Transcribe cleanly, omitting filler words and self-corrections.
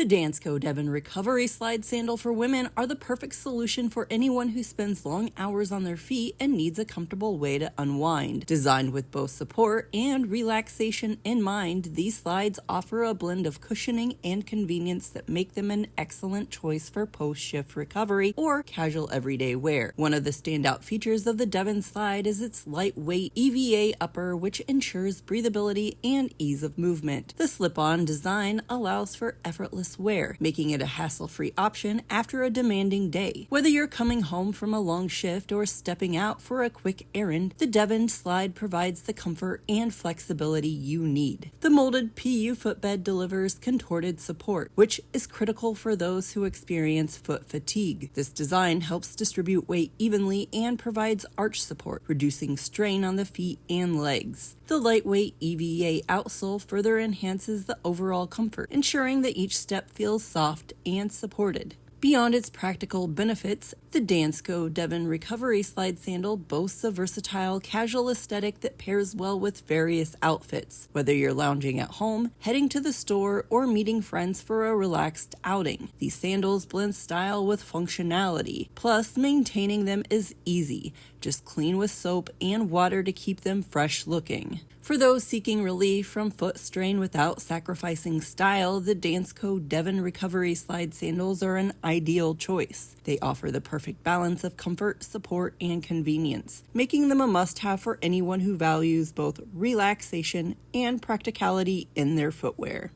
The Dansko Devyn Recovery Slide Sandal for women are the perfect solution for anyone who spends long hours on their feet and needs a comfortable way to unwind. Designed with both support and relaxation in mind, these slides offer a blend of cushioning and convenience that make them an excellent choice for post-shift recovery or casual everyday wear. One of the standout features of the Devyn slide is its lightweight EVA upper, which ensures breathability and ease of movement. The slip-on design allows for effortless wear, making it a hassle-free option after a demanding day. Whether you're coming home from a long shift or stepping out for a quick errand, the Devyn slide provides the comfort and flexibility you need. The molded PU footbed delivers contorted support, which is critical for those who experience foot fatigue. This design helps distribute weight evenly and provides arch support, reducing strain on the feet and legs. The lightweight EVA outsole further enhances the overall comfort, ensuring that each step feels soft and supported. Beyond its practical benefits, the Dansko Devyn Recovery Slide Sandal boasts a versatile, casual aesthetic that pairs well with various outfits. Whether you're lounging at home, heading to the store, or meeting friends for a relaxed outing, these sandals blend style with functionality. Plus, maintaining them is easy. Just clean with soap and water to keep them fresh looking. For those seeking relief from foot strain without sacrificing style, the Dansko Devyn Recovery Slide Sandals are an ideal choice. They offer the perfect balance of comfort, support, and convenience, making them a must-have for anyone who values both relaxation and practicality in their footwear.